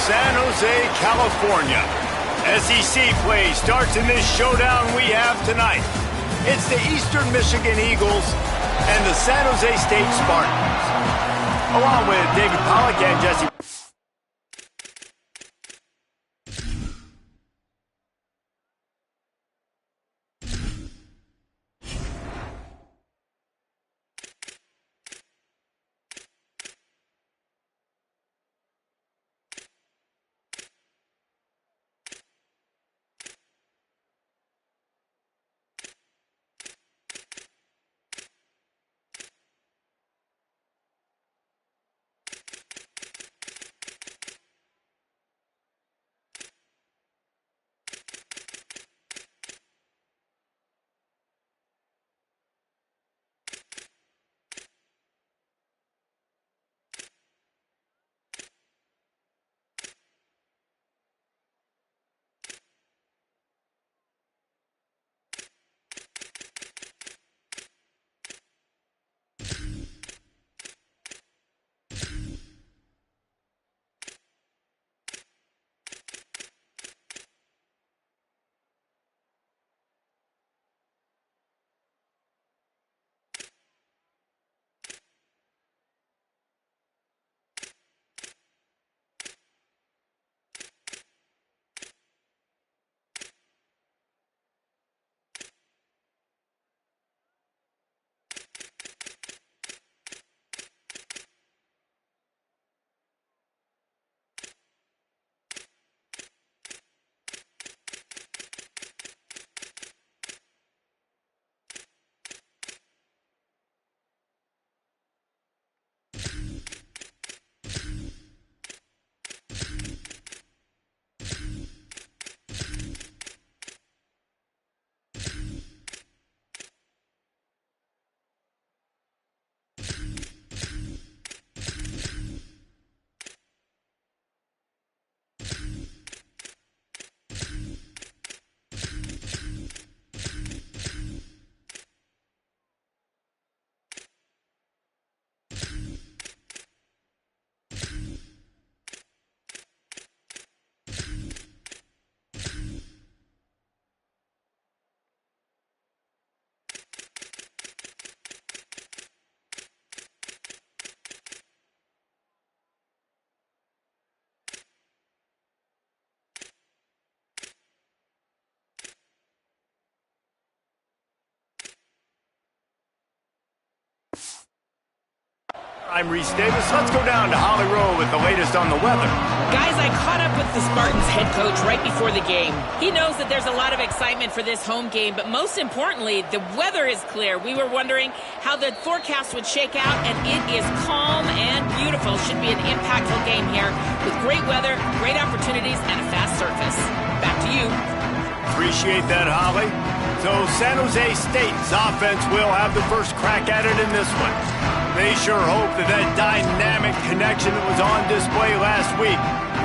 San Jose, California. SEC play starts in this showdown we have tonight. It's the Eastern Michigan Eagles and the San Jose State Spartans. Along with David Pollack and Jesse. I'm Reese Davis. Let's go down to Holly Rowe with the latest on the weather. Guys, I caught up with the Spartans head coach right before the game. He knows that there's a lot of excitement for this home game, but most importantly, the weather is clear. We were wondering how the forecast would shake out, and it is calm and beautiful. Should be an impactful game here with great weather, great opportunities, and a fast surface. Back to you. Appreciate that, Holly. So San Jose State's offense will have the first crack at it in this one. They sure hope that dynamic connection that was on display last week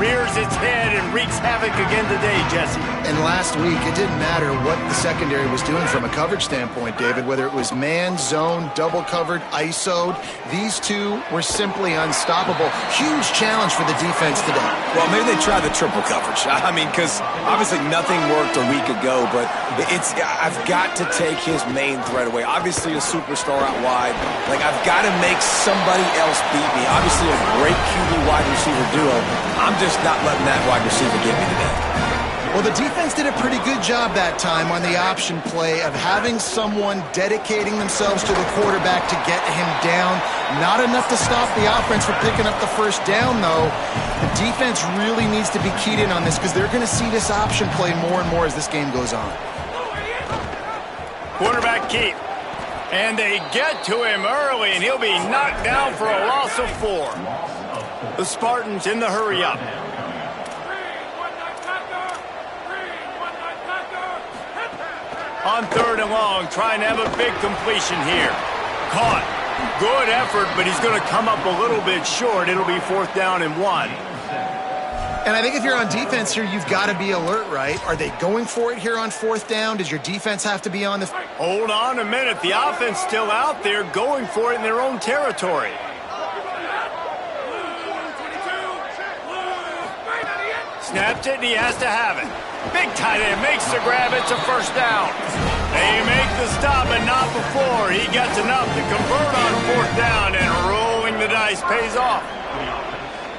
rears its head and wreaks havoc again today, Jesse. And last week, it didn't matter what the secondary was doing from a coverage standpoint, David, whether it was man, zone, double covered, ISO'd. These two were simply unstoppable. Huge challenge for the defense today. Well, maybe they tried the triple coverage. I mean, because obviously nothing worked a week ago, but I've got to take his main threat away. Obviously a superstar out wide. Like, I've got to make somebody else beat me. Obviously a great QB wide receiver duo. I'm just not letting that wide receiver get me today. Well, the defense did a pretty good job that time on the option play of having someone dedicating themselves to the quarterback to get him down. Not enough to stop the offense from picking up the first down, though. The defense really needs to be keyed in on this because they're going to see this option play more and more as this game goes on. Quarterback keep. And they get to him early, and he'll be knocked down for a loss of 4. The Spartans in the hurry up. On 3rd and long, trying to have a big completion here. Caught. Good effort, but he's going to come up a little bit short. It'll be 4th down and 1. And I think if you're on defense here, you've got to be alert, right? Are they going for it here on 4th down? Does your defense have to be on the... Hold on a minute. The offense still out there going for it in their own territory. snaps it, and he has to have it. Big tight end makes the grab. It's a first down. They make the stop, but not before. He gets enough to convert on fourth down, and rolling the dice pays off.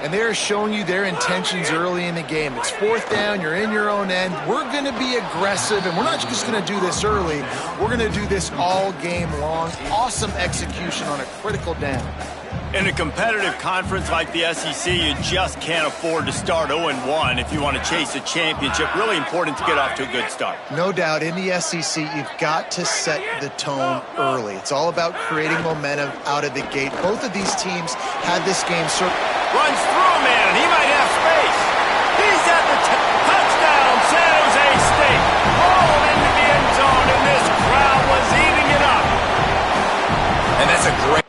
And they're showing you their intentions early in the game. It's fourth down, you're in your own end. We're going to be aggressive, and we're not just going to do this early. We're going to do this all game long. Awesome execution on a critical down. In a competitive conference like the SEC, you just can't afford to start 0-1 if you want to chase a championship. Really important to get off to a good start. No doubt, in the SEC, you've got to set the tone early. It's all about creating momentum out of the gate. Both of these teams had this game. Runs through a man, and he might have space. He's at the touchdown, San Jose State. All into the end zone, and this crowd was eating it up. And that's a great...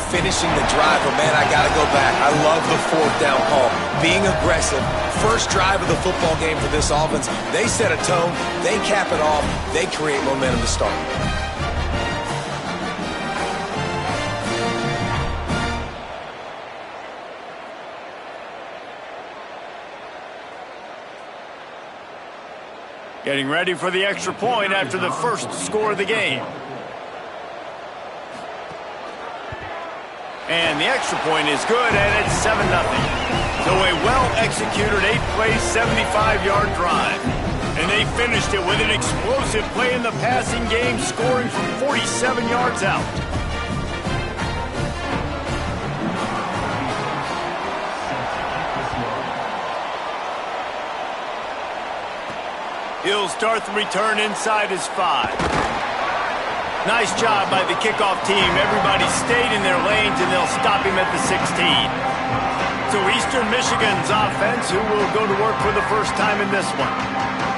Finishing the drive, but man, I gotta go back. I love the fourth down call. Being aggressive, first drive of the football game for this offense. They set a tone, they cap it off, they create momentum to start. Getting ready for the extra point after the first score of the game. And the extra point is good, and it's 7-0. So a well-executed 8-play, 75-yard drive. And they finished it with an explosive play in the passing game, scoring from 47 yards out. He'll start the return inside his 5. Nice job by the kickoff team. Everybody stayed in their lanes, and they'll stop him at the 16. So Eastern Michigan's offense, who will go to work for the first time in this one.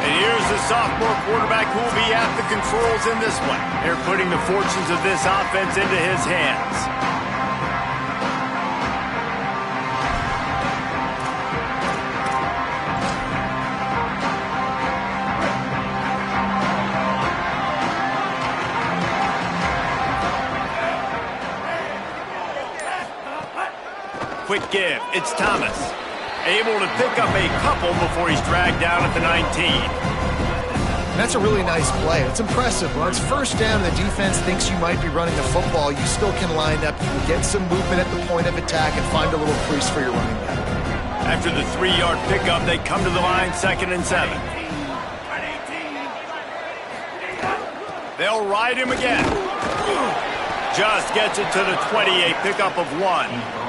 And here's the sophomore quarterback who will be at the controls in this one. They're putting the fortunes of this offense into his hands. Quick give. It's Thomas. Able to pick up a couple before he's dragged down at the 19. That's a really nice play. It's impressive. When it's first down and the defense thinks you might be running the football, you still can line up. You can get some movement at the point of attack and find a little crease for your running back. After the 3-yard pickup, they come to the line, 2nd and 7. They'll ride him again. Just gets it to the 28, pickup of 1.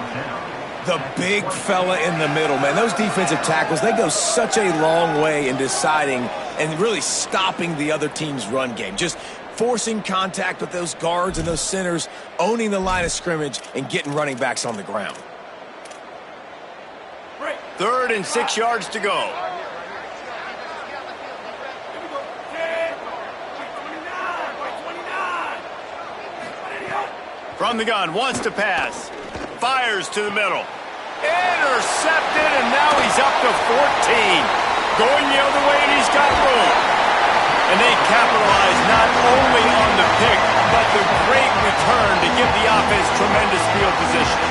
The big fella in the middle, man. Those defensive tackles, they go such a long way in deciding and really stopping the other team's run game. Just forcing contact with those guards and those centers, owning the line of scrimmage, and getting running backs on the ground. 3rd and 6 yards to go. From the gun, wants to pass. Fires to the middle. Intercepted, and now he's up to 14. Going the other way, and he's got room. And they capitalize not only on the pick, but the great return to give the offense tremendous field position.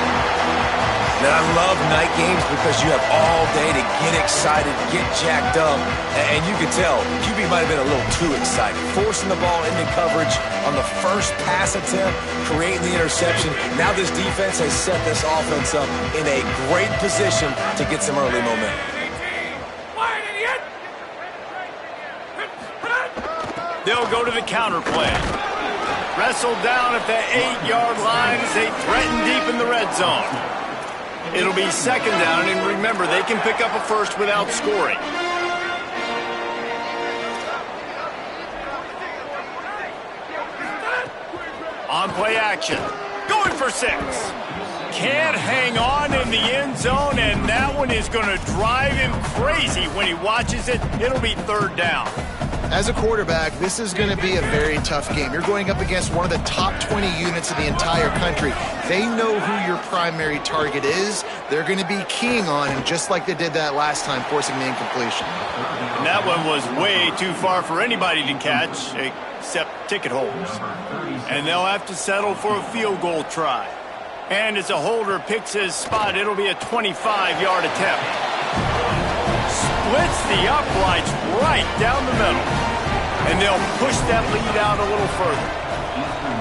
Now, I love night games because you have all day to get excited, get jacked up, and you can tell QB might have been a little too excited. Forcing the ball into coverage on the first pass attempt, creating the interception. Now this defense has set this offense up in a great position to get some early momentum. They'll go to the counter play. Wrestled down at the 8-yard line as they threaten deep in the red zone. It'll be 2nd down, and remember, they can pick up a first without scoring. On play action. Going for 6. Can't hang on in the end zone, and that one is going to drive him crazy when he watches it. It'll be 3rd down. As a quarterback, this is going to be a very tough game. You're going up against one of the top 20 units in the entire country. They know who your primary target is. They're going to be keying on him, just like they did that last time, forcing the incompletion. And that one was way too far for anybody to catch, except ticket holders. And they'll have to settle for a field goal try. And as a holder picks his spot, it'll be a 25-yard attempt. Splits the uprights right down the middle. And they'll push that lead out a little further.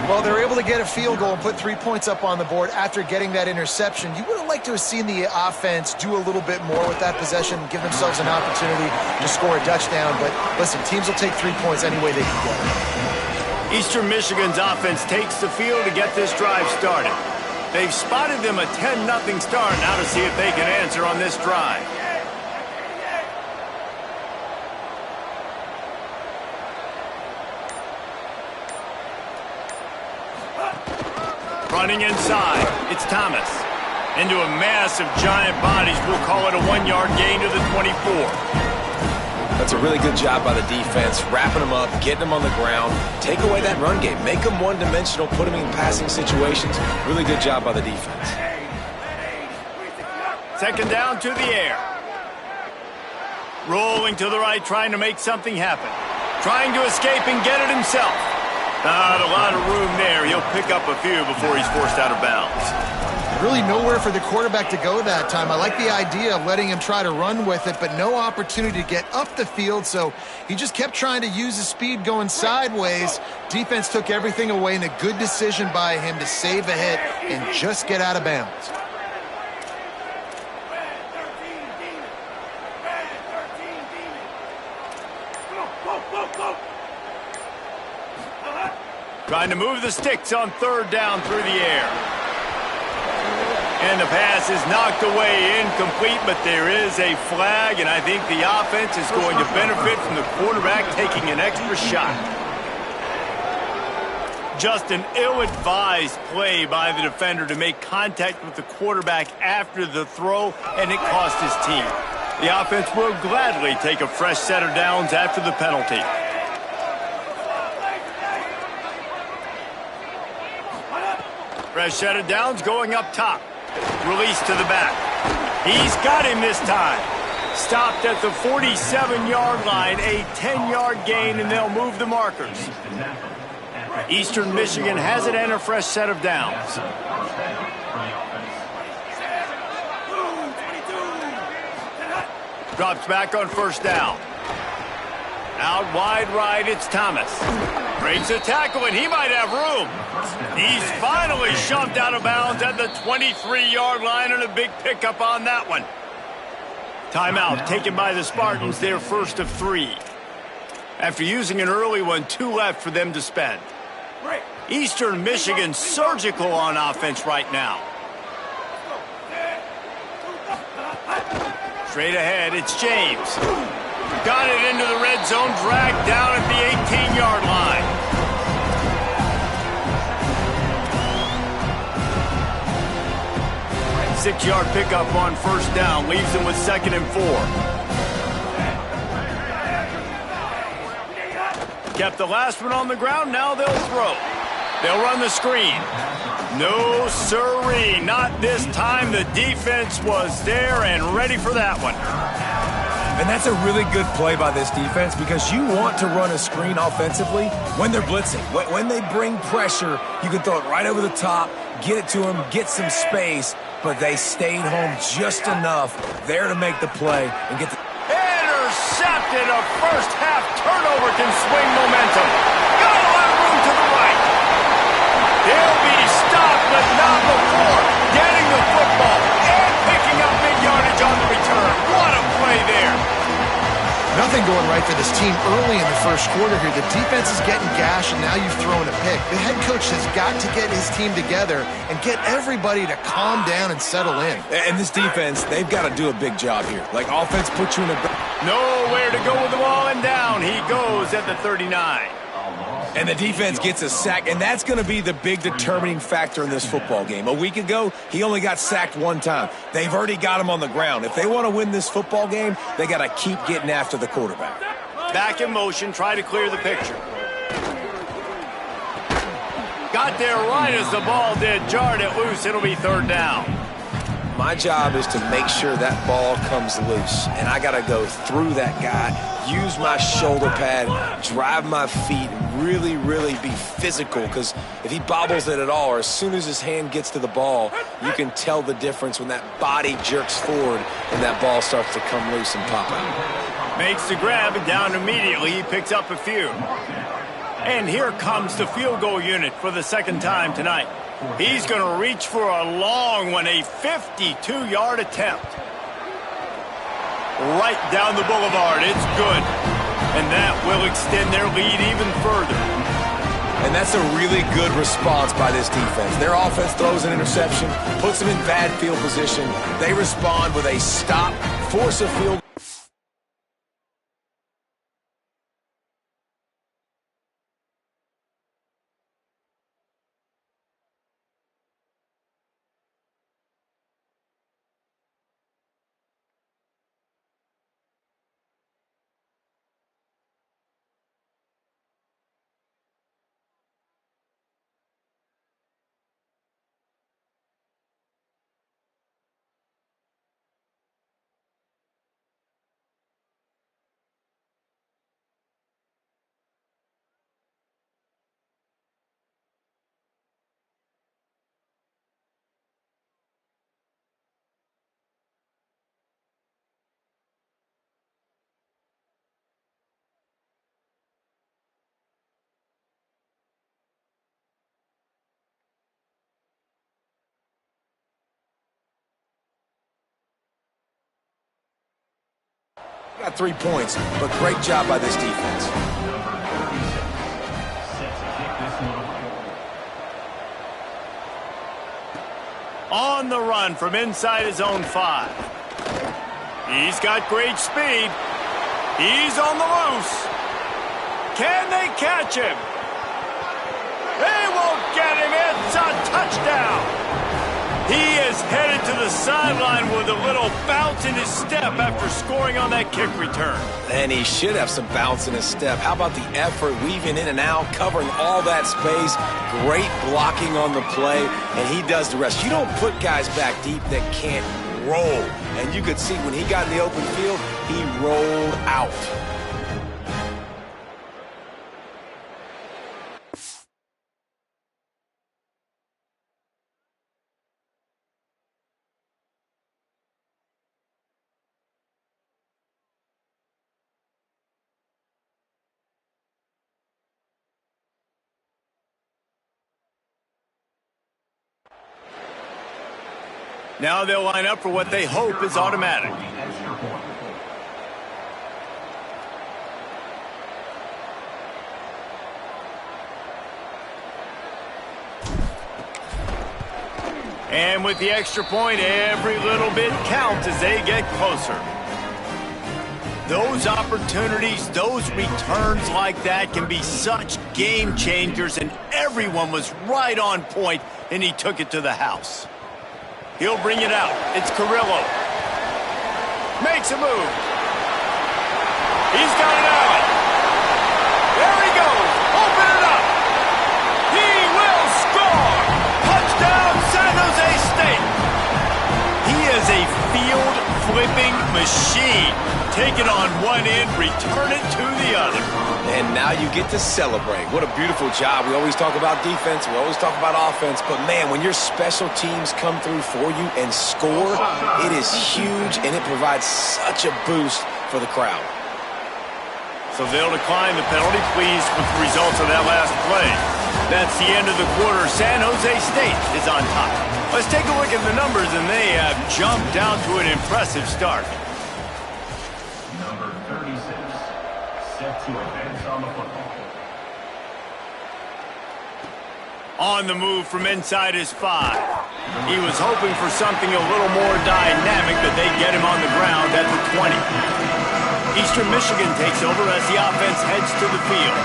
Well, they're able to get a field goal and put 3 points up on the board after getting that interception. You would have liked to have seen the offense do a little bit more with that possession, give themselves an opportunity to score a touchdown. But listen, teams will take 3 points any way they can get it. Eastern Michigan's offense takes the field to get this drive started. They've spotted them a 10-0 start. Now to see if they can answer on this drive. Running inside, it's Thomas. Into a mass of giant bodies, we'll call it a 1-yard gain to the 24. That's a really good job by the defense, wrapping them up, getting them on the ground. Take away that run game. Make them one-dimensional, put them in passing situations. Really good job by the defense. 2nd down to the air. Rolling to the right, trying to make something happen. Trying to escape and get it himself. Not a lot of room there. He'll pick up a few before he's forced out of bounds. Really nowhere for the quarterback to go that time. I like the idea of letting him try to run with it, but no opportunity to get up the field, so he just kept trying to use his speed going sideways. Defense took everything away, and a good decision by him to save a hit and just get out of bounds. Trying to move the sticks on 3rd down through the air. And the pass is knocked away, incomplete, but there is a flag, and I think the offense is going to benefit from the quarterback taking an extra shot. Just an ill-advised play by the defender to make contact with the quarterback after the throw, and it cost his team. The offense will gladly take a fresh set of downs after the penalty. Fresh set of downs going up top. Release to the back. He's got him this time. Stopped at the 47-yard line, a 10-yard gain, and they'll move the markers. Eastern Michigan has it and a fresh set of downs. Drops back on 1st down. Out wide right, it's Thomas. Breaks a tackle, and he might have room. He's finally shoved out of bounds at the 23-yard line, and a big pickup on that one. Timeout taken by the Spartans, their first of 3. After using an early one, 2 left for them to spend. Eastern Michigan surgical on offense right now. Straight ahead, it's James. Got it into the red zone, dragged down at the 18-yard line. Six-yard pickup on 1st down, leaves him with 2nd and 4. Kept the last one on the ground, now they'll throw. They'll run the screen. No sirree, not this time. The defense was there and ready for that one. And that's a really good play by this defense because you want to run a screen offensively when they're blitzing. When they bring pressure, you can throw it right over the top, get it to them, get some space, but they stayed home just enough there to make the play and get the... Intercepted! A first-half turnover can swing momentum. Got a lot of room to the right. They'll be stopped, but not before getting the football and picking up big yardage on the return. What a play there. Nothing going right for this team early in the first quarter here. The defense is getting gashed, and now you've thrown a pick. The head coach has got to get his team together and get everybody to calm down and settle in. And this defense, they've got to do a big job here. Like, offense puts you in a... Nowhere to go with the ball, and down he goes at the 39. And the defense gets a sack, and that's going to be the big determining factor in this football game. A week ago, he only got sacked one time. They've already got him on the ground. If they want to win this football game, they got to keep getting after the quarterback. Back in motion, try to clear the picture. Got there right as the ball did, jarred it loose. It'll be third down. My job is to make sure that ball comes loose, and I got to go through that guy, use my shoulder pad, drive my feet, and really, really be physical, because if he bobbles it at all, or as soon as his hand gets to the ball, you can tell the difference when that body jerks forward and that ball starts to come loose and pop out. Makes the grab, and down immediately. He picks up a few. And here comes the field goal unit for the second time tonight. He's going to reach for a long one, a 52-yard attempt. Right down the boulevard. It's good. And that will extend their lead even further. And that's a really good response by this defense. Their offense throws an interception, puts them in bad field position. They respond with a stop, force a field. Got 3 points, but great job by this defense. On the run from inside his own 5. He's got great speed. He's on the loose. Can they catch him? They won't get him. It's a touchdown. He is headed to the sideline with a little bounce in his step after scoring on that kick return. And he should have some bounce in his step. How about the effort, weaving in and out, covering all that space, great blocking on the play, and he does the rest. You don't put guys back deep that can't roll. And you could see when he got in the open field, he rolled out. Now they'll line up for what they hope is automatic. And with the extra point, every little bit counts as they get closer. Those opportunities, those returns like that can be such game changers, and everyone was right on point, and he took it to the house. He'll bring it out. It's Carrillo. Makes a move. He's got it out. There he goes. Open it up. He will score. Touchdown, San Jose State. He is a field-flipping machine. Take it on one end, return it to the other. And now you get to celebrate. What a beautiful job. We always talk about defense. We always talk about offense. But, man, when your special teams come through for you and score, it is huge, and it provides such a boost for the crowd. So they'll decline the penalty, pleased with the results of that last play. That's the end of the quarter. San Jose State is on top. Let's take a look at the numbers, and they have jumped down to an impressive start. Number 36, set to advance on the football. On the move from inside his 5. He was hoping for something a little more dynamic, but they get him on the ground at the 20. Eastern Michigan takes over as the offense heads to the field.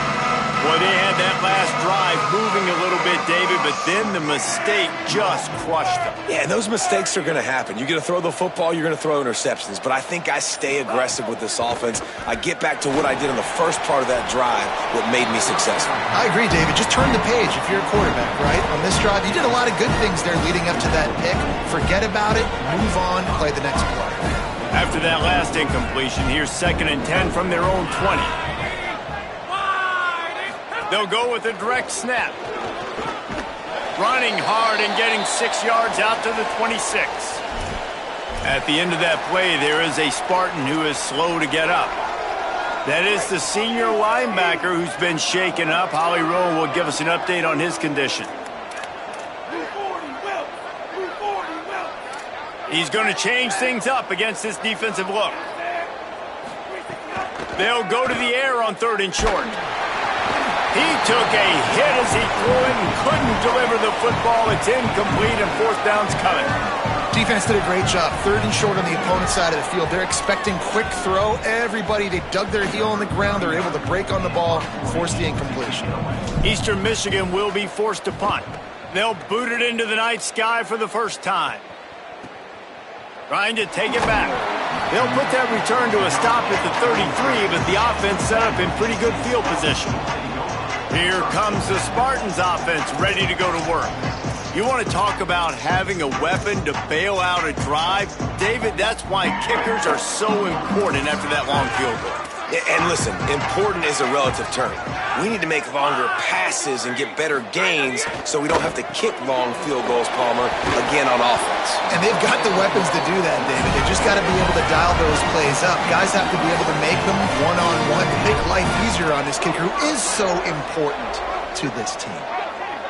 Well, they had that last drive moving a little bit, David, but then the mistake just crushed them. Yeah, and those mistakes are going to happen. You're going to throw the football, you're going to throw interceptions. But I think I stay aggressive with this offense. I get back to what I did in the first part of that drive, what made me successful. I agree, David. Just turn the page if you're a quarterback, right? On this drive, you did a lot of good things there leading up to that pick. Forget about it, move on, play the next play. After that last incompletion, here's 2nd and 10 from their own 20. They'll go with a direct snap. Running hard and getting 6 yards out to the 26. At the end of that play, there is a Spartan who is slow to get up. That is the senior linebacker who's been shaken up. Holly Rowe will give us an update on his condition. He's going to change things up against this defensive look. They'll go to the air on 3rd and short. He took a hit as he threw it and couldn't deliver the football. It's incomplete and 4th down's coming. Defense did a great job. 3rd and short on the opponent's side of the field. They're expecting quick throw. Everybody, they dug their heel on the ground. They're able to break on the ball, force the incompletion. Eastern Michigan will be forced to punt. They'll boot it into the night sky for the first time. Trying to take it back. They'll put that return to a stop at the 33, but the offense set up in pretty good field position. Here comes the Spartans offense ready to go to work. You want to talk about having a weapon to bail out a drive? David, that's why kickers are so important after that long field goal. And listen, important is a relative term. We need to make longer passes and get better gains so we don't have to kick long field goals, Palmer, again on offense. And they've got the weapons to do that, David. They just got to be able to dial those plays up. Guys have to be able to make them one-on-one to make life easier on this kicker who is so important to this team.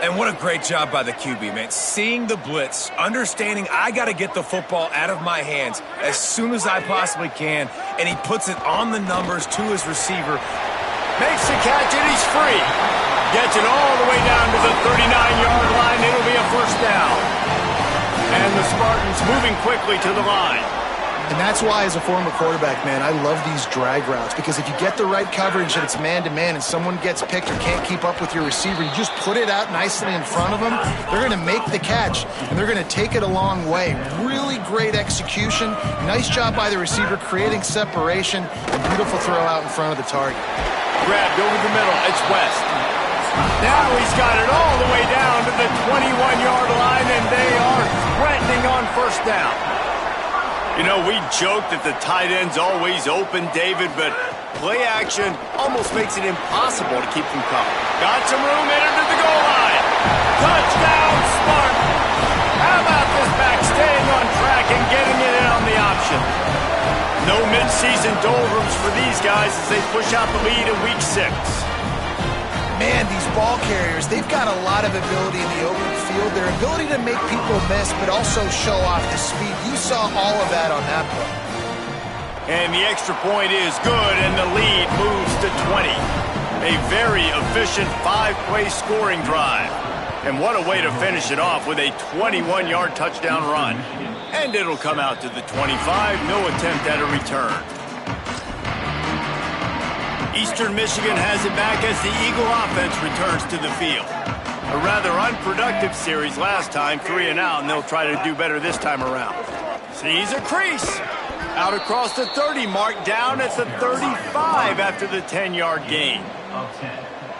And what a great job by the QB, man. Seeing the blitz, understanding I got to get the football out of my hands as soon as I possibly can, and he puts it on the numbers to his receiver. Makes the catch, and he's free. Gets it all the way down to the 39-yard line. It'll be a 1st down. And the Spartans moving quickly to the line. And that's why, as a former quarterback, man, I love these drag routes. Because if you get the right coverage and it's man-to-man and someone gets picked or can't keep up with your receiver, you just put it out nicely in front of them, they're going to make the catch, and they're going to take it a long way. Really great execution. Nice job by the receiver creating separation. And beautiful throw out in front of the target. Grabbed over the middle. It's West. Now he's got it all the way down to the 21-yard line, and they are threatening on 1st down. You know, we joke that the tight end's always open, David, but play action almost makes it impossible to keep them coming. Got some room, entered to the goal line. Touchdown, Spartan. How about this back staying on track and getting it in on the option? No midseason doldrums for these guys as they push out the lead in Week 6. Man, these ball carriers, they've got a lot of ability in the open field. Their ability to make people miss, but also show off the speed. You saw all of that on that play. And the extra point is good, and the lead moves to 20. A very efficient 5-play scoring drive. And what a way to finish it off with a 21-yard touchdown run. And it'll come out to the 25, no attempt at a return. Eastern Michigan has it back as the Eagle offense returns to the field. A rather unproductive series last time, 3 and out, and they'll try to do better this time around. Sees a crease. Out across the 30 mark, down at the 35 after the 10-yard gain.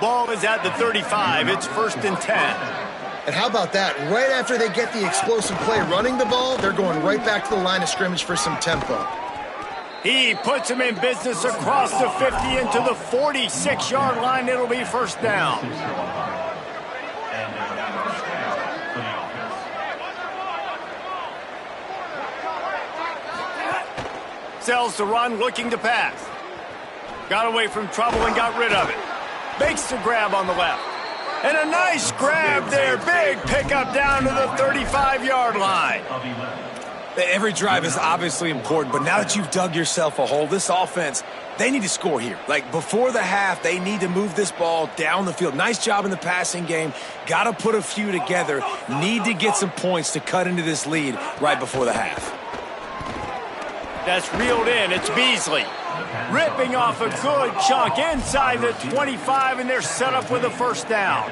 Ball is at the 35. It's 1st and 10. And how about that? Right after they get the explosive play running the ball, they're going right back to the line of scrimmage for some tempo. He puts him in business across the 50 into the 46-yard line. It'll be 1st down. Sells the run, looking to pass. Got away from trouble and got rid of it. Makes the grab on the left. And a nice grab there. Big pickup down to the 35-yard line. Every drive is obviously important, but now that you've dug yourself a hole, this offense, they need to score here. Like, before the half, they need to move this ball down the field. Nice job in the passing game. Got to put a few together. Need to get some points to cut into this lead right before the half. That's reeled in. It's Beasley. Ripping off a good chunk inside the 25, and they're set up with a first down.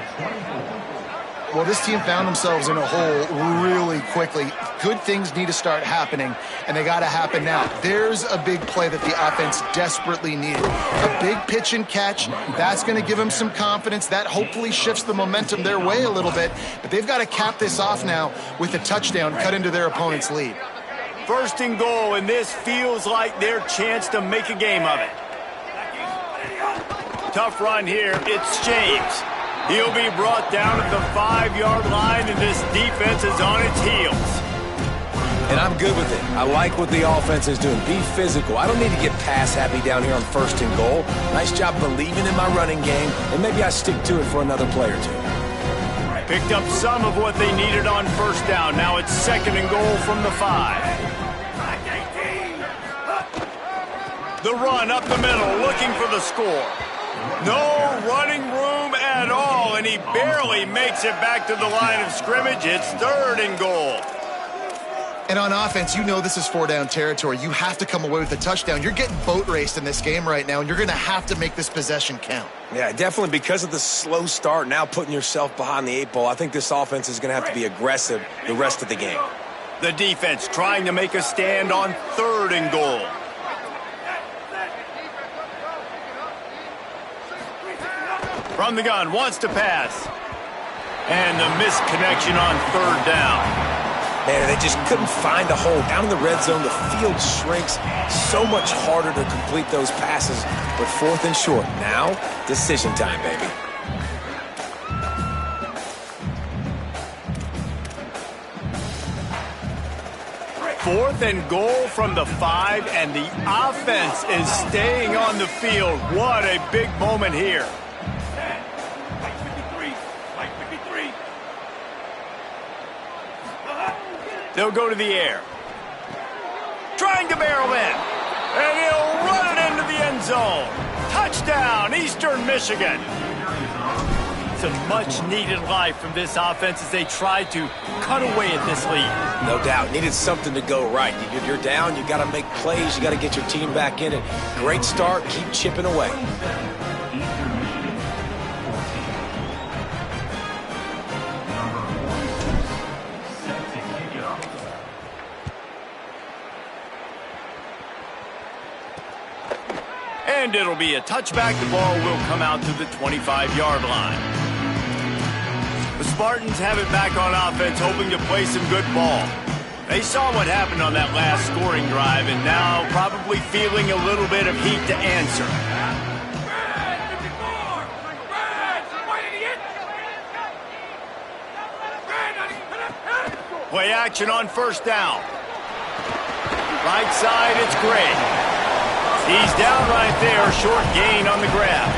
Well, this team found themselves in a hole really quickly. Good things need to start happening, and they got to happen now. There's a big play that the offense desperately needed. A big pitch and catch. That's going to give them some confidence. That hopefully shifts the momentum their way a little bit. But they've got to cap this off now with a touchdown cut into their opponent's lead. First and goal, and this feels like their chance to make a game of it. Tough run here. It's James. He'll be brought down at the 5-yard line, and this defense is on its heels. And I'm good with it. I like what the offense is doing. Be physical. I don't need to get pass happy down here on first and goal. Nice job believing in my running game, and maybe I stick to it for another play or two. Picked up some of what they needed on first down. Now it's second and goal from the 5. The run up the middle, looking for the score. No running room at all, and he barely makes it back to the line of scrimmage. It's third and goal. And on offense, you know this is 4-down territory. You have to come away with a touchdown. You're getting boat raced in this game right now, and you're going to have to make this possession count. Yeah, definitely because of the slow start, now putting yourself behind the 8 ball, I think this offense is going to have to be aggressive the rest of the game. The defense trying to make a stand on third and goal. From the gun, wants to pass. And the misconnection on third down. Man, they just couldn't find a hole. Down in the red zone, the field shrinks. So much harder to complete those passes. But fourth and short. Now, decision time, baby. Fourth and goal from the 5, and the offense is staying on the field. What a big moment here. They'll go to the air. Trying to barrel in. And he'll run it into the end zone. Touchdown, Eastern Michigan. It's a much-needed life from this offense as they try to cut away at this lead. No doubt. Needed something to go right. You're down. You got to make plays. You got to get your team back in it. Great start. Keep chipping away. And it'll be a touchback. The ball will come out to the 25-yard line. The Spartans have it back on offense, hoping to play some good ball. They saw what happened on that last scoring drive, and now probably feeling a little bit of heat to answer. Play action on first down. Right side, it's Gray. He's down right there, short gain on the grab.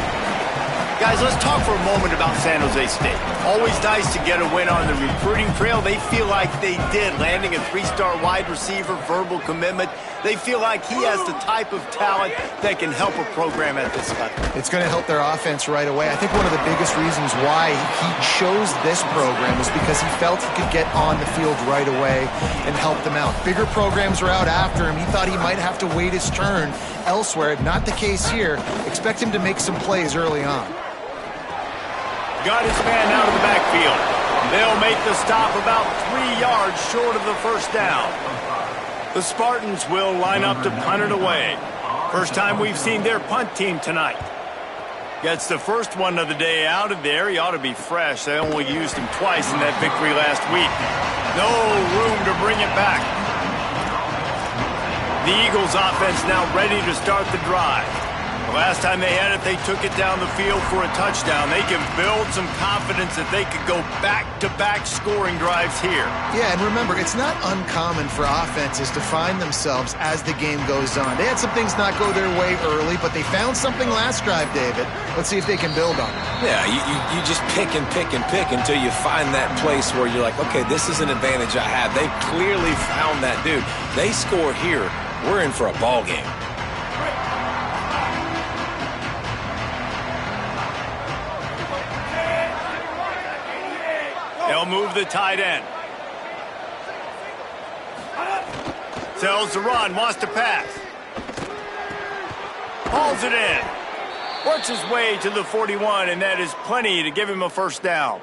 Guys, let's talk for a moment about San Jose State. Always nice to get a win on the recruiting trail. They feel like they did, landing a 3-star wide receiver, verbal commitment. They feel like he has the type of talent that can help a program at this level. It's going to help their offense right away. I think one of the biggest reasons why he chose this program is because he felt he could get on the field right away and help them out. Bigger programs are out after him. He thought he might have to wait his turn elsewhere. Not the case here. Expect him to make some plays early on. Got his man out of the backfield. They'll make the stop about 3 yards short of the first down. The Spartans will line up to punt it away. First time we've seen their punt team tonight. Gets the first one of the day out of there. He ought to be fresh. They only used him twice in that victory last week. No room to bring it back. The Eagles offense now ready to start the drive. The last time they had it, they took it down the field for a touchdown. They can build some confidence that they could go back-to-back scoring drives here. Yeah, and remember, it's not uncommon for offenses to find themselves as the game goes on. They had some things not go their way early, but they found something last drive, David. Let's see if they can build on it. Yeah, you just pick and pick and pick until you find that place where you're like, okay, this is an advantage I have. They clearly found that dude. They score here, we're in for a ball game. They'll move the tight end. Sells the run, wants to pass. hauls it in. Works his way to the 41, and that is plenty to give him a first down.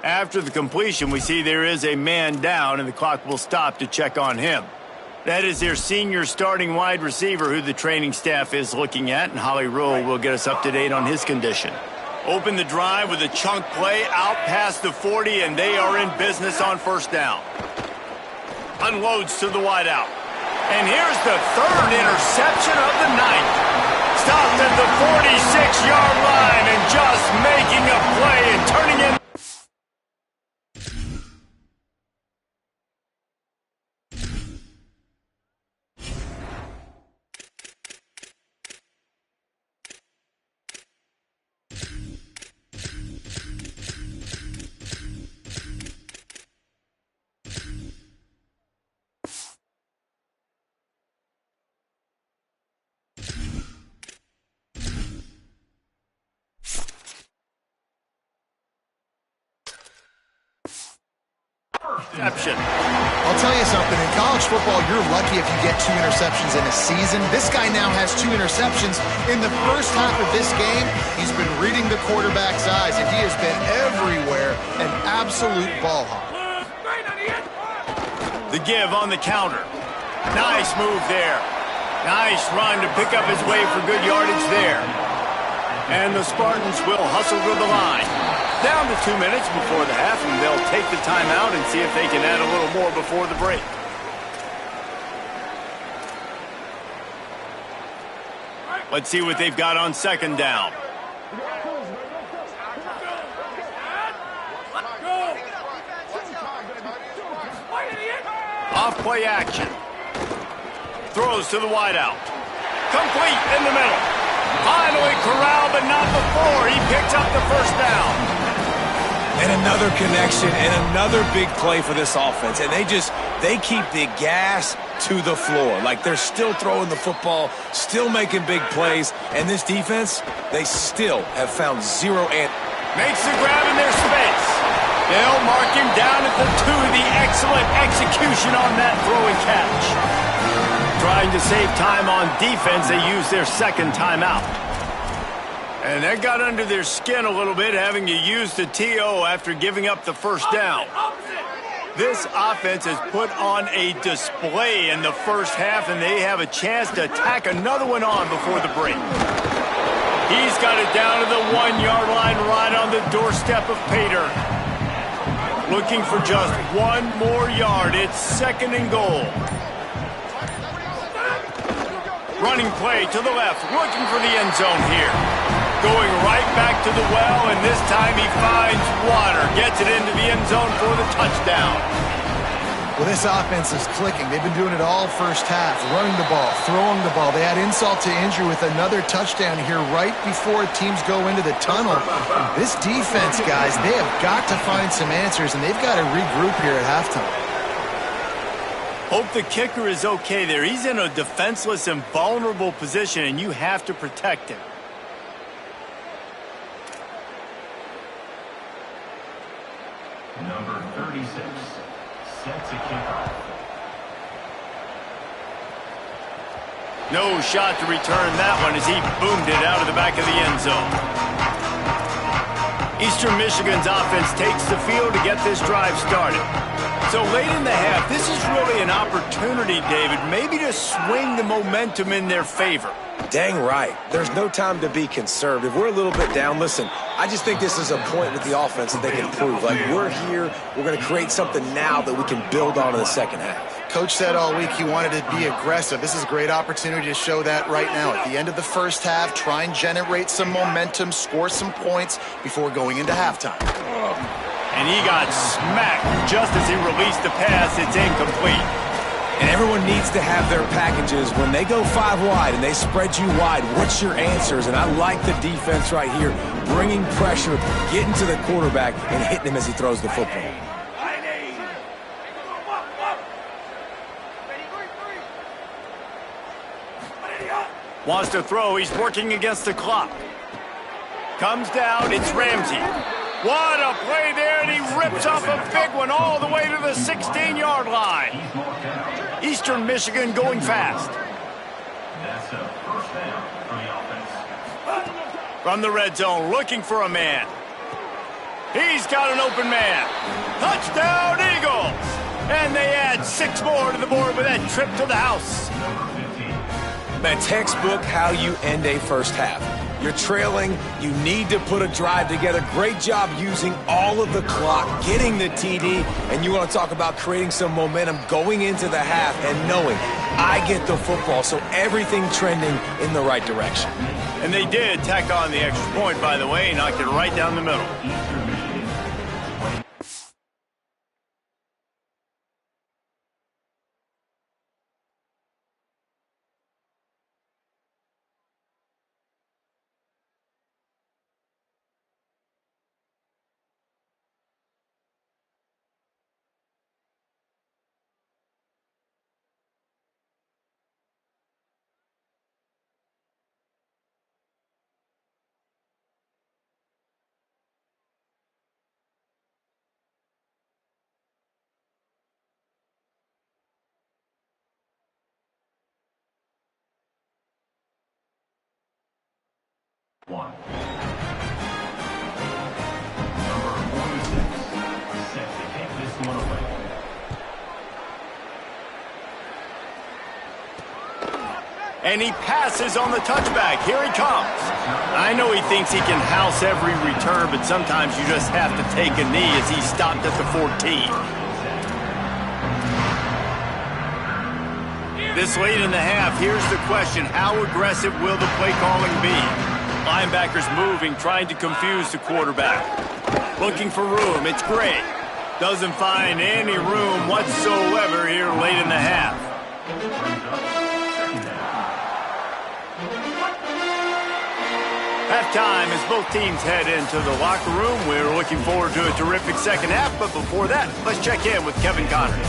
After the completion, we see there is a man down, and the clock will stop to check on him. That is their senior starting wide receiver who the training staff is looking at, and Holly Rule will get us up to date on his condition. Open the drive with a chunk play out past the 40, and they are in business on first down. Unloads to the wideout. And here's the third interception of the night. Stopped at the 46-yard line and just making a play and turning it. I'll tell you something. In college football, you're lucky if you get 2 interceptions in a season. This guy now has 2 interceptions. In the first half of this game, he's been reading the quarterback's eyes, and he has been everywhere, an absolute ball hawk. The give on the counter. Nice move there. Nice run to pick up his way for good yardage there. And the Spartans will hustle to the line. Down to 2 minutes before the half, and they'll take the timeout and see if they can add a little more before the break. Let's see what they've got on second down. Off play action. Throws to the wideout. Complete in the middle. Finally corralled, but not before. He picks up the first down. And another connection and another big play for this offense. And they keep the gas to the floor. Like they're still throwing the football, still making big plays. And this defense, they still have found zero and makes the grab in their space. They'll mark him down at the 2. The excellent execution on that throw and catch. Trying to save time on defense, they use their second timeout. And that got under their skin a little bit, having to use the TO after giving up the first down. This offense has put on a display in the first half, and they have a chance to tack another one on before the break. He's got it down to the 1-yard line, right on the doorstep of Pater. Looking for just 1 more yard. It's 2nd and goal. Running play to the left, looking for the end zone here. Going right back to the well, and this time he finds water. Gets it into the end zone for the touchdown. Well, this offense is clicking. They've been doing it all first half, running the ball, throwing the ball. They add insult to injury with another touchdown here right before teams go into the tunnel. This defense, guys, they have got to find some answers, and they've got to regroup here at halftime. Hope the kicker is okay there. He's in a defenseless and vulnerable position, and you have to protect him. Number 36, set to kick off. No shot to return that one as he boomed it out of the back of the end zone. Eastern Michigan's offense takes the field to get this drive started. So late in the half, this is really an opportunity, David, maybe to swing the momentum in their favor. Dang right. There's no time to be conservative. We're a little bit down. Listen, I just think this is a point with the offense that they can prove. Like, we're here, we're going to create something now that we can build on in the second half. Coach said all week he wanted to be aggressive. This is a great opportunity to show that right now. At the end of the first half, try and generate some momentum, score some points before going into halftime. And he got smacked just as he released the pass. It's incomplete. And everyone needs to have their packages. When they go 5 wide and they spread you wide, what's your answers? And I like the defense right here, bringing pressure, getting to the quarterback, and hitting him as he throws the football. Wants to throw. He's working against the clock. Comes down. It's Ramsey. What a play there, and he rips off a big one all the way to the 16-yard line. Eastern Michigan going fast. That's a first down. From the red zone, looking for a man. He's got an open man. Touchdown, Eagles! And they add 6 more to the board with that trip to the house. Man, textbook how you end a first half. You're trailing, you need to put a drive together. Great job using all of the clock, getting the TD, and you want to talk about creating some momentum going into the half and knowing I get the football, so everything trending in the right direction. And they did tack on the extra point, by the way, knocked it right down the middle. One. Number 46, set to take this one away. And he passes on the touchback. Here he comes. I know he thinks he can house every return, but sometimes you just have to take a knee as he stopped at the 14. This late in the half, here's the question. How aggressive will the play calling be? Linebackers moving, trying to confuse the quarterback. Looking for room. It's great. Doesn't find any room whatsoever here late in the half. Halftime as both teams head into the locker room. We're looking forward to a terrific second half, but before that, let's check in with Kevin Connors.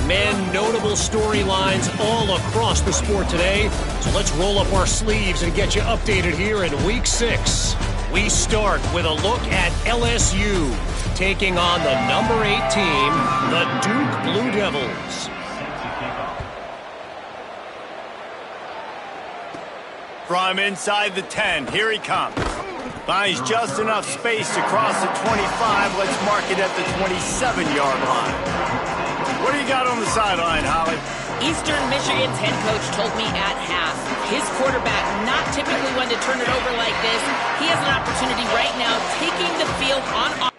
Men, notable storylines all across the sport today. So let's roll up our sleeves and get you updated here in Week 6. We start with a look at LSU taking on the number 8 team, the Duke Blue Devils. From inside the 10, here he comes. Finds just enough space to cross the 25. Let's mark it at the 27-yard line. What do you got on the sideline, Holly? Eastern Michigan's head coach told me at half, his quarterback not typically one to turn it over like this. He has an opportunity right now taking the field on offense.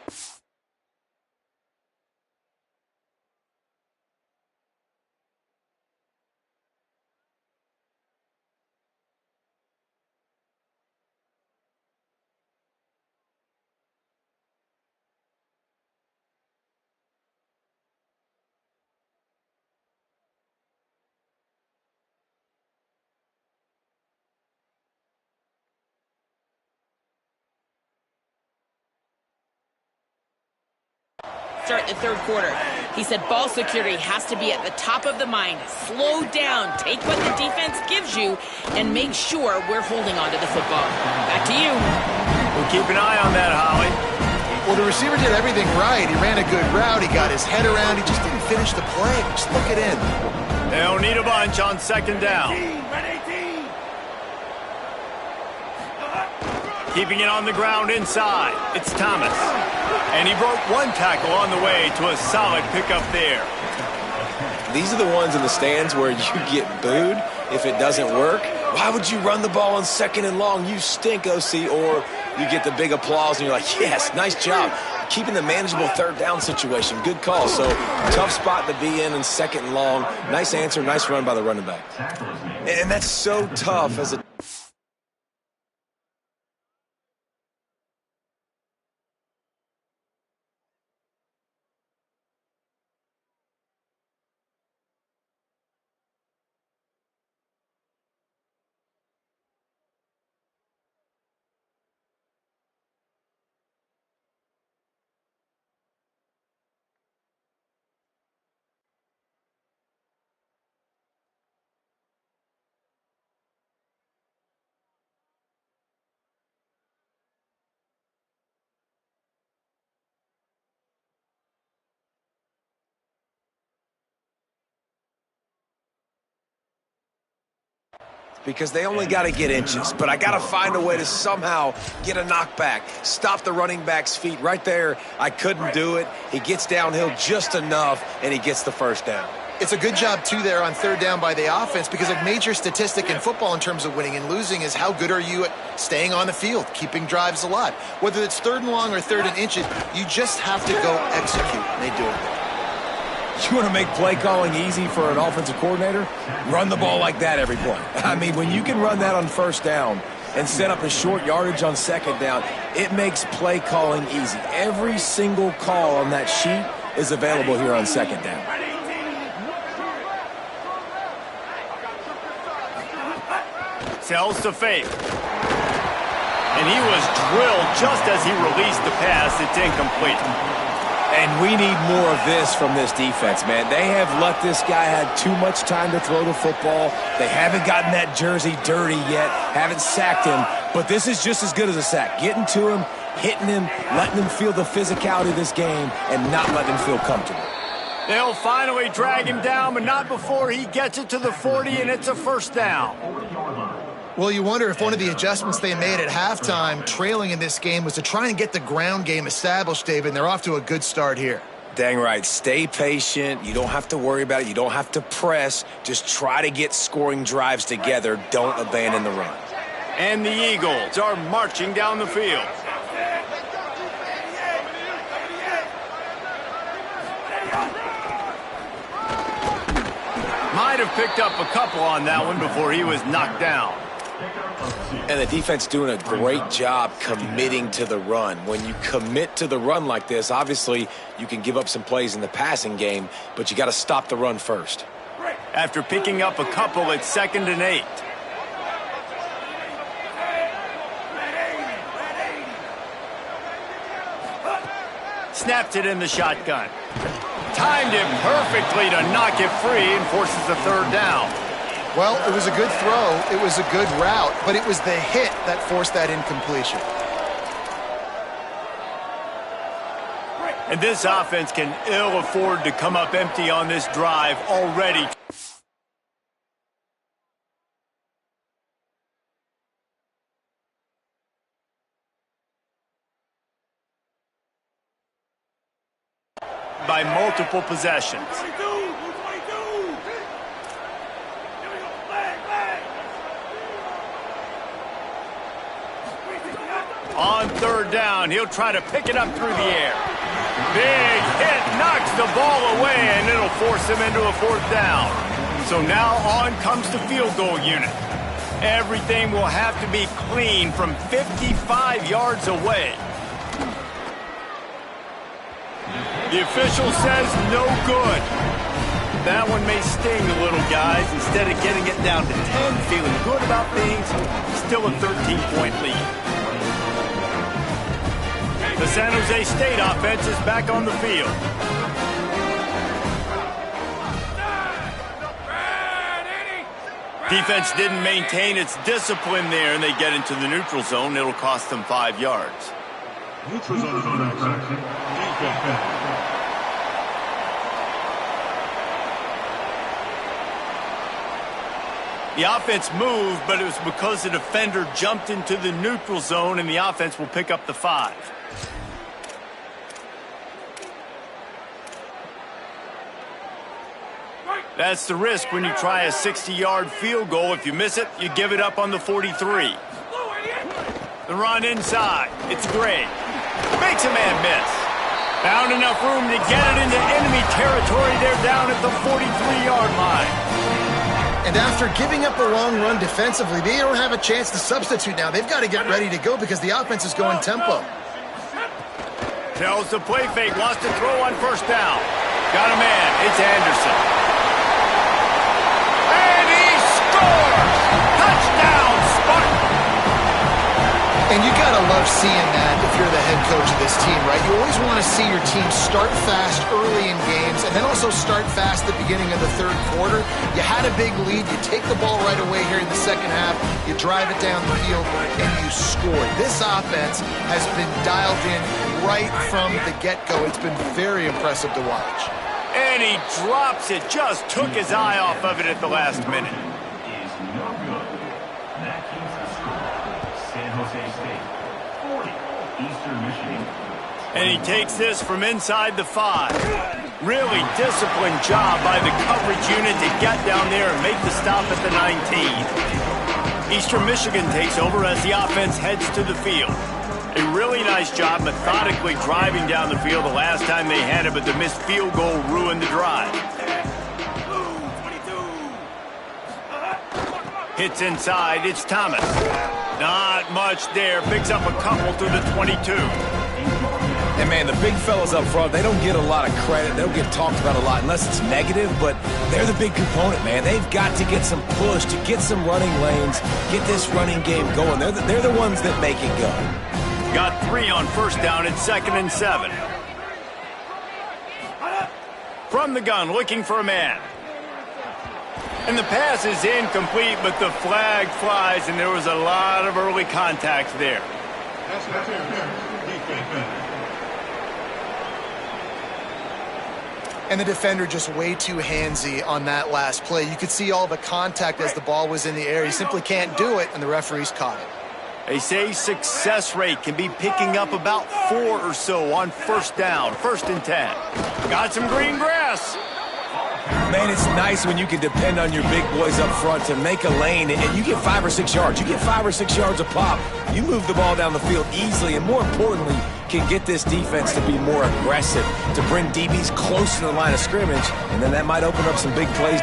Start the third quarter. He said ball security has to be at the top of the mind. Slow down, take what the defense gives you, and make sure we're holding on to the football. Back to you. We'll keep an eye on that, Holly. Well, the receiver did everything right. He ran a good route. He got his head around. He just didn't finish the play. Just look it in. They'll need a bunch on second down. Keeping it on the ground inside. It's Thomas. And he broke one tackle on the way to a solid pickup there. These are the ones in the stands where you get booed if it doesn't work. Why would you run the ball on second and long? You stink, OC. Or you get the big applause and you're like, yes, nice job. Keeping the manageable third down situation. Good call. So tough spot to be in second and long. Nice answer, nice run by the running back. And that's so tough as a because they only got to get inches. But I got to find a way to somehow get a knockback, stop the running back's feet. Right there, I couldn't do it. He gets downhill just enough, and he gets the first down. It's a good job, too, there on third down by the offense, because a major statistic in football in terms of winning and losing is how good are you at staying on the field, keeping drives alive. Whether it's third and long or third and inches, you just have to go execute, and they do it there. You want to make play calling easy for an offensive coordinator? Run the ball like that every play. I mean, when you can run that on first down and set up a short yardage on second down, it makes play calling easy. Every single call on that sheet is available here on second down. Sells to fake. And he was drilled just as he released the pass. It's incomplete. And we need more of this from this defense, man. They have let this guy have too much time to throw the football. They haven't gotten that jersey dirty yet, haven't sacked him. But this is just as good as a sack. Getting to him, hitting him, letting him feel the physicality of this game, and not letting him feel comfortable. They'll finally drag him down, but not before he gets it to the 40, and it's a first down. Well, you wonder if one of the adjustments they made at halftime, trailing in this game, was to try and get the ground game established, David, and they're off to a good start here. Dang right. Stay patient. You don't have to worry about it. You don't have to press. Just try to get scoring drives together. Don't abandon the run. And the Eagles are marching down the field. Might have picked up a couple on that one before he was knocked down. And the defense doing a great job committing to the run. When you commit to the run like this, obviously you can give up some plays in the passing game, but you got to stop the run first. After picking up a couple, it's 2nd and 8. Snaps it in the shotgun. Timed it perfectly to knock it free and forces a third down. Well, it was a good throw, it was a good route, but it was the hit that forced that incompletion. And this offense can ill afford to come up empty on this drive already. By multiple possessions. On third down, he'll try to pick it up through the air. Big hit, knocks the ball away, and it'll force him into a fourth down. So now on comes the field goal unit. Everything will have to be clean from 55 yards away. The official says no good. That one may sting a little, guys. Instead of getting it down to 10, feeling good about things, still a 13-point lead. The San Jose State offense is back on the field. Defense didn't maintain its discipline there, and they get into the neutral zone. It'll cost them 5 yards. Neutral zone infraction. TFL. The offense moved, but it was because the defender jumped into the neutral zone, and the offense will pick up the 5. That's the risk when you try a 60-yard field goal. If you miss it, you give it up on the 43. The run inside. It's Gray. Makes a man miss. Found enough room to get it into enemy territory. They're down at the 43-yard line. And after giving up a long run defensively, they don't have a chance to substitute now. They've got to get ready to go because the offense is going tempo. Tells the play fake, wants to throw on first down. Got a man. It's Anderson. And he scores! Touchdown, Spartan! And you got to love seeing that if you're the head coach of this team, right? You always want to see your team start fast early in games and then also start fast at the beginning of the third quarter. You had a big lead. You take the ball right away here in the second half. You drive it down the field, and you score. This offense has been dialed in right from the get-go. It's been very impressive to watch. And he drops it. Just took his eye off of it at the last minute. State, 40, Eastern Michigan. And he takes this from inside the 5. Really disciplined job by the coverage unit to get down there and make the stop at the 19. Eastern Michigan takes over as the offense heads to the field. A really nice job methodically driving down the field the last time they had it, but the missed field goal ruined the drive. Hits inside, it's Thomas. Not much there, picks up a couple to the 22. And, man, the big fellas up front, they don't get a lot of credit. They don't get talked about a lot unless it's negative, but they're the big component, man. They've got to get some push, to get some running lanes, get this running game going. They're the ones that make it go. Got 3 on first down at 2nd and 7. From the gun, looking for a man. And the pass is incomplete, but the flag flies, and there was a lot of early contact there. And the defender just way too handsy on that last play. You could see all the contact as the ball was in the air. He simply can't do it, and the referees caught it. They say success rate can be picking up about 4 or so on first down, 1st and 10. Got some green grass. Man, it's nice when you can depend on your big boys up front to make a lane, and you get 5 or 6 yards. You get 5 or 6 yards a pop. You move the ball down the field easily, and more importantly, can get this defense to be more aggressive, to bring DBs close to the line of scrimmage, and then that might open up some big plays.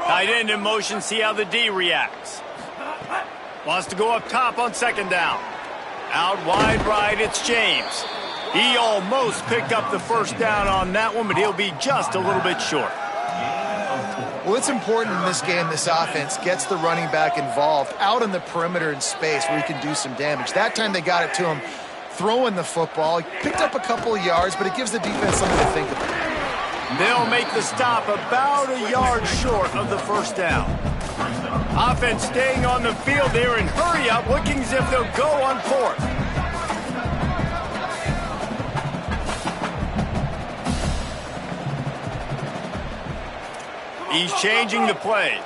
Tight end in motion, see how the D reacts. Wants to go up top on 2nd down. Out wide right, it's James. He almost picked up the first down on that one, but he'll be just a little bit short. Well, it's important in this game this offense gets the running back involved out on the perimeter in space where he can do some damage. That time they got it to him throwing the football. He picked up a couple of yards, but it gives the defense something to think about. They'll make the stop about a yard short of the first down. Offense staying on the field there in hurry up, looking as if they'll go on 4th. He's changing the play.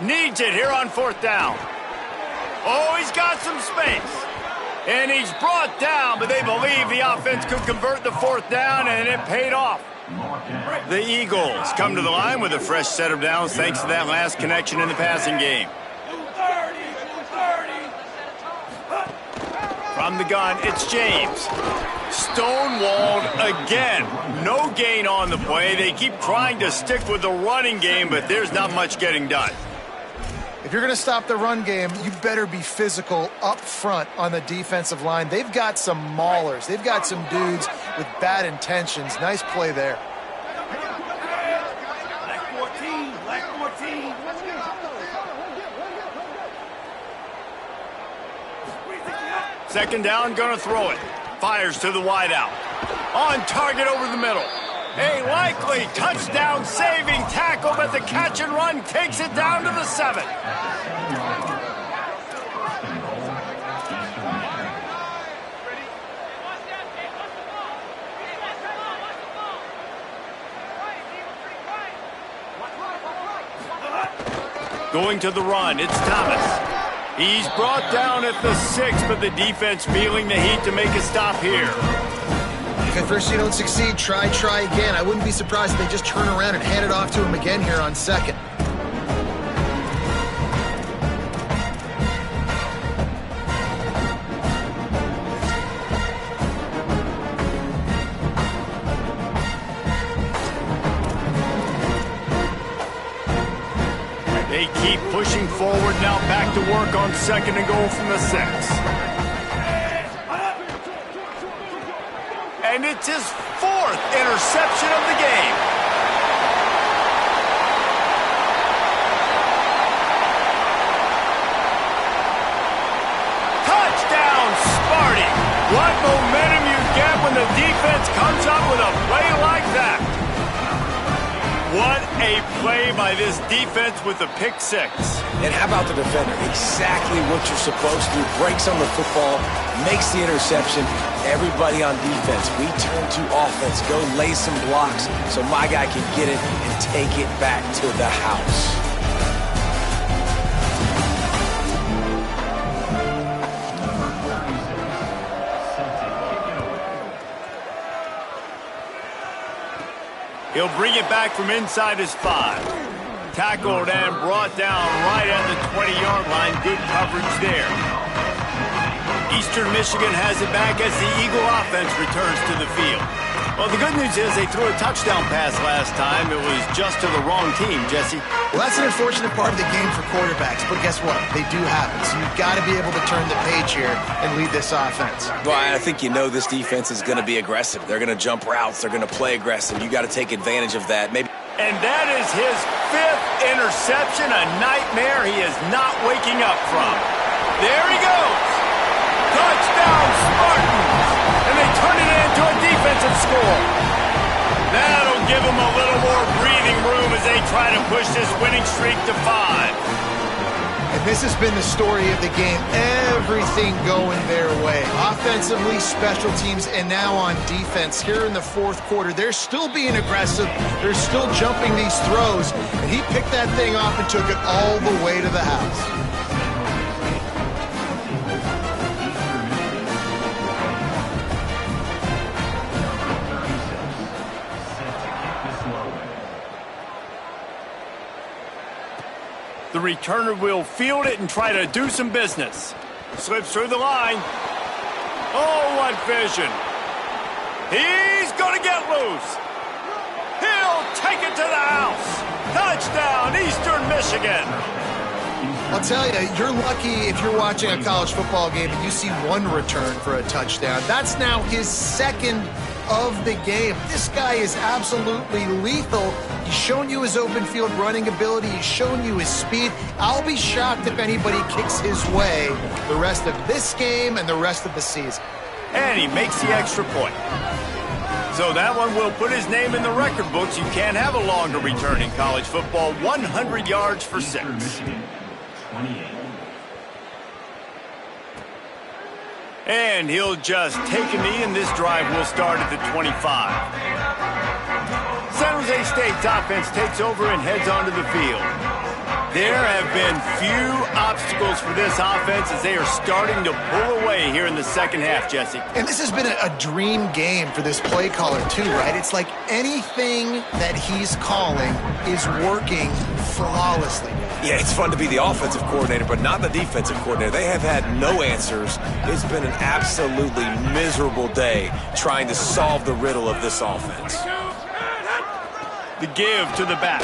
Needs it here on 4th down. Oh, he's got some space. And he's brought down, but they believe the offense could convert the 4th down, and it paid off. The Eagles come to the line with a fresh set of downs thanks to that last connection in the passing game. From the gun, it's James. Stonewalled again. No gain on the play. They keep trying to stick with the running game, but there's not much getting done. If you're going to stop the run game, you better be physical up front on the defensive line. They've got some maulers. They've got some dudes with bad intentions. Nice play there. Black 14. Second down, gonna throw it. Fires to the wideout. On target over the middle. A likely touchdown saving tackle, but the catch and run takes it down to the 7. Going to the run, it's Thomas. He's brought down at the 6, but the defense feeling the heat to make a stop here. If at first you don't succeed, try again. I wouldn't be surprised if they just turn around and hand it off to him again here on 2nd. pushing forward, now back to work on 2nd and goal from the 6. And it's his 4th interception of the game. Touchdown, Sparty! What momentum you get when the defense comes up with a play like that. What a play by this defense with the pick 6. And how about the defender? Exactly what you're supposed to do. Breaks on the football, makes the interception. Everybody on defense, we turn to offense. Go lay some blocks so my guy can get it and take it back to the house. He'll bring it back from inside his 5. Tackled and brought down right at the 20-yard line. Good coverage there. Eastern Michigan has it back as the Eagle offense returns to the field. Well, the good news is they threw a touchdown pass last time. It was just to the wrong team, Jesse. Well, that's an unfortunate part of the game for quarterbacks, but guess what? They do happen, so you've got to be able to turn the page here and lead this offense. Well, I think you know this defense is going to be aggressive. They're going to jump routes. They're going to play aggressive. You got to take advantage of that. Maybe. And that is his 5th interception, a nightmare he is not waking up from. There he goes. Touchdown, Spartans! And they turn it into a defensive score. That'll give them a little more breathing room as they try to push this winning streak to 5. And this has been the story of the game. Everything going their way. Offensively, special teams, and now on defense. Here in the 4th quarter, they're still being aggressive. They're still jumping these throws. And he picked that thing off and took it all the way to the house. The returner will field it and try to do some business. Slips through the line. Oh, what vision. He's going to get loose. He'll take it to the house. Touchdown, Eastern Michigan. I'll tell you, you're lucky if you're watching a college football game and you see one return for a touchdown. That's now his 2nd of the game. This guy is absolutely lethal. He's shown you his open field running ability. He's shown you his speed. I'll be shocked if anybody kicks his way the rest of this game and the rest of the season. And he makes the extra point. So that one will put his name in the record books. You can't have a longer return in college football. 100 yards for 6. 28. And he'll just take a knee, and this drive will start at the 25. San Jose State's offense takes over and heads onto the field. There have been few obstacles for this offense as they are starting to pull away here in the 2nd half, Jesse. And this has been a dream game for this play caller too, right? It's like anything that he's calling is working flawlessly. Yeah, it's fun to be the offensive coordinator, but not the defensive coordinator. They have had no answers. It's been an absolutely miserable day trying to solve the riddle of this offense. The give to the back.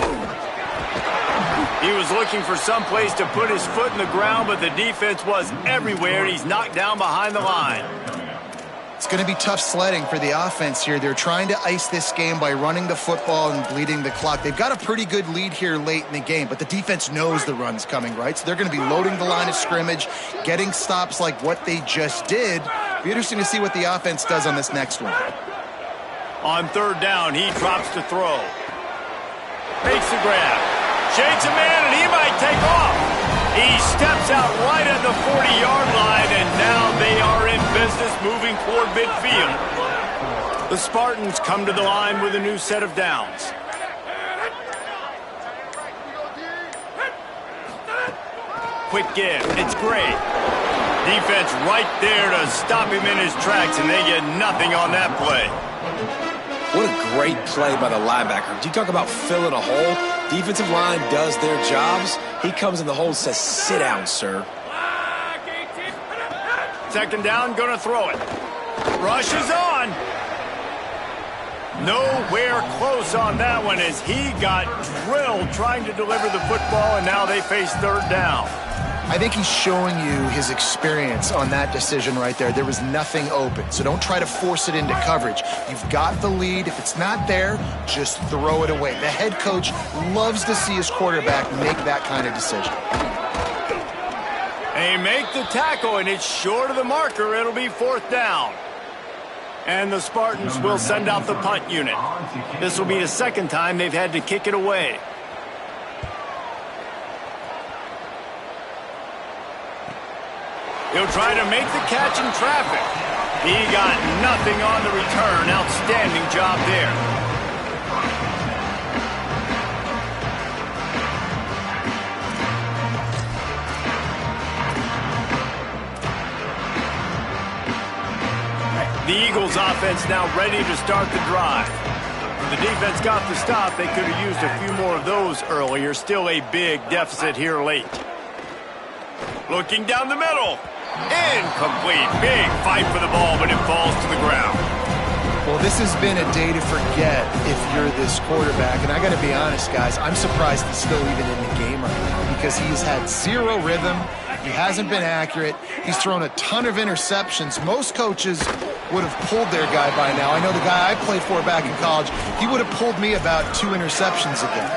He was looking for some place to put his foot in the ground, but the defense was everywhere. He's knocked down behind the line. It's going to be tough sledding for the offense here. They're trying to ice this game by running the football and bleeding the clock. They've got a pretty good lead here late in the game, but the defense knows the run's coming, right? So they're going to be loading the line of scrimmage, getting stops like what they just did. Be interesting to see what the offense does on this next one. On 3rd down, he drops to throw. Makes the grab. Shakes a man, and he might take off. He steps out right at the 40-yard line, and now they are in business moving toward midfield. The Spartans come to the line with a new set of downs. Quick give. It's great. Defense right there to stop him in his tracks, and they get nothing on that play. What a great play by the linebacker. Do you talk about filling a hole? Defensive line does their jobs. He comes in the hole and says, sit down, sir. 2nd down, gonna throw it. Rush is on. Nowhere close on that one as he got drilled trying to deliver the football, and now they face third down. I think he's showing you his experience on that decision right there. There was nothing open, so don't try to force it into coverage. You've got the lead. If it's not there, just throw it away. The head coach loves to see his quarterback make that kind of decision. They make the tackle, and it's short of the marker. It'll be fourth down. And the Spartans will send out the punt unit. This will be the second time they've had to kick it away. He'll try to make the catch in traffic. He got nothing on the return. Outstanding job there. The Eagles offense now ready to start the drive. The defense got the stop. They could have used a few more of those earlier. Still a big deficit here late. Looking down the middle. Incomplete. Big fight for the ball, but it falls to the ground. Well, this has been a day to forget if you're this quarterback. And I got to be honest, guys, I'm surprised he's still even in the game right now because he's had zero rhythm. He hasn't been accurate. He's thrown a ton of interceptions. Most coaches would have pulled their guy by now. I know the guy I played for back in college, he would have pulled me about 2 interceptions again.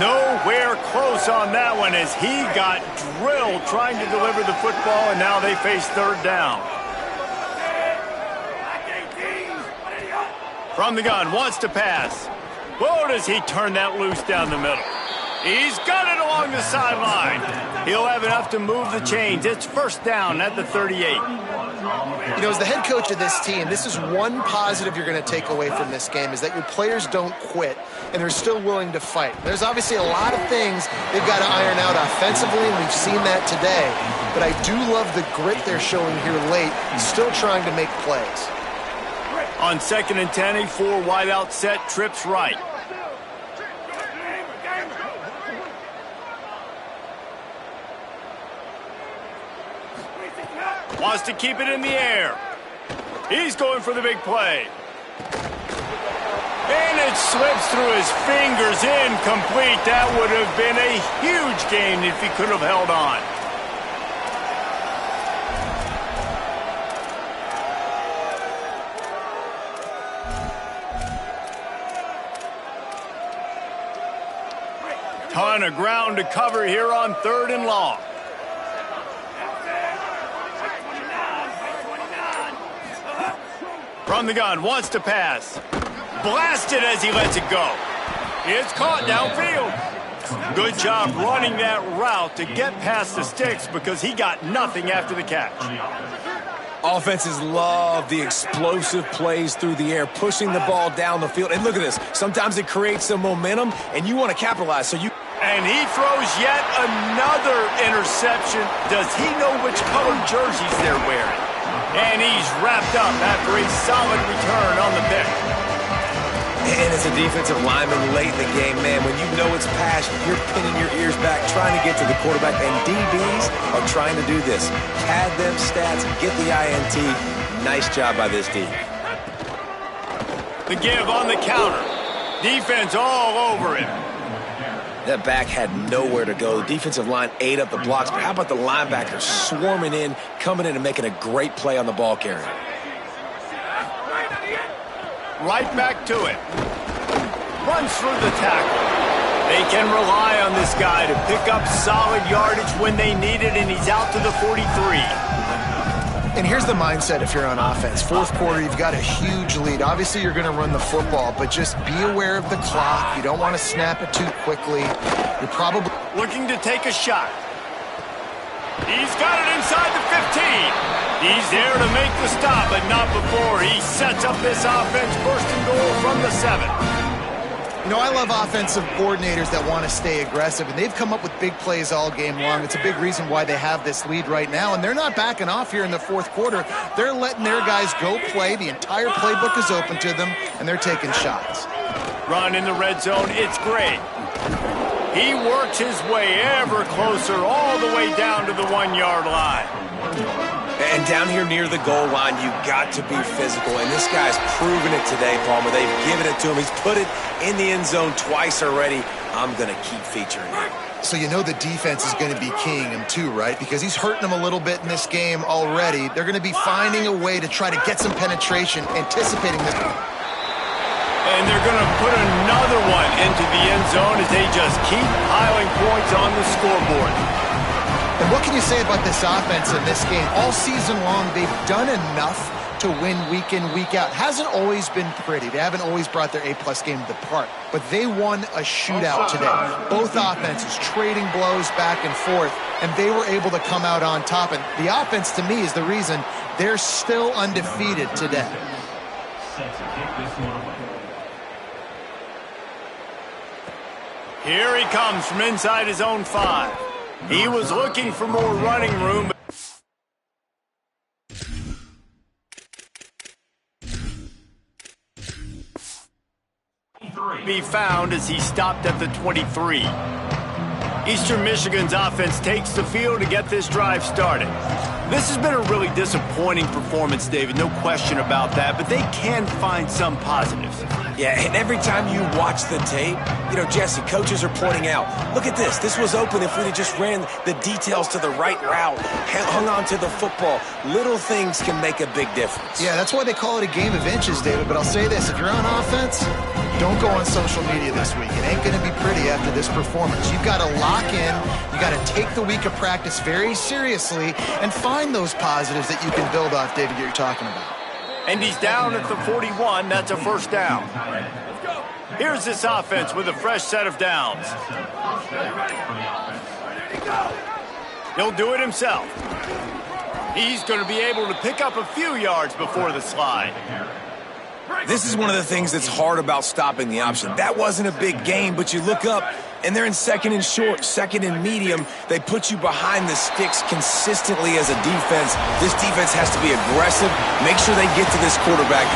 Nowhere close on that one as he got drilled trying to deliver the football, and now they face third down. From the gun, wants to pass. Whoa, does he turn that loose down the middle. He's got it along the sideline. He'll have enough to move the chains. It's first down at the 38. You know, as the head coach of this team, this is one positive you're going to take away from this game, is that your players don't quit, and they're still willing to fight. There's obviously a lot of things they've got to iron out offensively, and we've seen that today. But I do love the grit they're showing here late, still trying to make plays. On 2nd and 10, a 4 wide out set, trips right. Wants to keep it in the air. He's going for the big play. And it slips through his fingers, incomplete. That would have been a huge gain if he could have held on. Ton of ground to cover here on 3rd and long. From the gun, wants to pass. Blasted as he lets it go. It's caught downfield. Good job running that route to get past the sticks because he got nothing after the catch. Offenses love the explosive plays through the air, pushing the ball down the field. And look at this. Sometimes it creates some momentum, and you want to capitalize. And he throws yet another interception. Does he know which colored jerseys they're wearing? And he's wrapped up after a solid return on the pick. And as a defensive lineman late in the game, man, when you know it's pass, you're pinning your ears back, trying to get to the quarterback. And DBs are trying to do this. Pad them stats, get the INT. Nice job by this D. The give on the counter. Defense all over him. That back had nowhere to go. The defensive line ate up the blocks, but how about the linebackers swarming in, coming in and making a great play on the ball carrier? Right back to it. Runs through the tackle. They can rely on this guy to pick up solid yardage when they need it, and he's out to the 43. And here's the mindset if you're on offense. 4th quarter, you've got a huge lead. Obviously, you're going to run the football, but just be aware of the clock. You don't want to snap it too quickly. You're probably looking to take a shot. He's got it inside the 15. He's there to make the stop, but not before he sets up this offense. 1st and goal from the 7. You know, I love offensive coordinators that want to stay aggressive, and they've come up with big plays all game long. It's a big reason why they have this lead right now, and they're not backing off here in the 4th quarter. They're letting their guys go play. The entire playbook is open to them, and they're taking shots. Run in the red zone. It's great. He works his way ever closer all the way down to the 1-yard line. And down here near the goal line, you got to be physical. And this guy's proven it today, Palmer. They've given it to him. He's put it in the end zone twice already. I'm going to keep featuring him. So you know the defense is going to be keying him too, right? Because he's hurting them a little bit in this game already. They're going to be finding a way to try to get some penetration, anticipating this. And they're going to put another one into the end zone as they just keep piling points on the scoreboard. And what can you say about this offense in this game? All season long, they've done enough to win week in, week out. Hasn't always been pretty. They haven't always brought their A-plus game to the park. But they won a shootout today. Both offenses trading blows back and forth, and they were able to come out on top. And the offense, to me, is the reason they're still undefeated today. Set to kick this one away. Here he comes from inside his own 5. He was looking for more running room. Be found as he stopped at the 23. Eastern Michigan's offense takes the field to get this drive started. This has been a really disappointing performance, David, no question about that, but they can find some positives. Yeah, and every time you watch the tape, you know, Jesse, coaches are pointing out, look at this. This was open if we'd have just ran the details to the right route, hung on to the football. Little things can make a big difference. Yeah, that's why they call it a game of inches, David. But I'll say this, if you're on offense, don't go on social media this week. It ain't going to be pretty after this performance. You've got to lock in. You got to take the week of practice very seriously and find those positives that you can build off, David, that you're talking about. And he's down at the 41. That's a first down. Here's this offense with a fresh set of downs. He'll do it himself. He's going to be able to pick up a few yards before the slide. This is one of the things that's hard about stopping the option. That wasn't a big gain, but you look up, and they're in second and short, second and medium. They put you behind the sticks consistently as a defense. This defense has to be aggressive, make sure they get to this quarterback.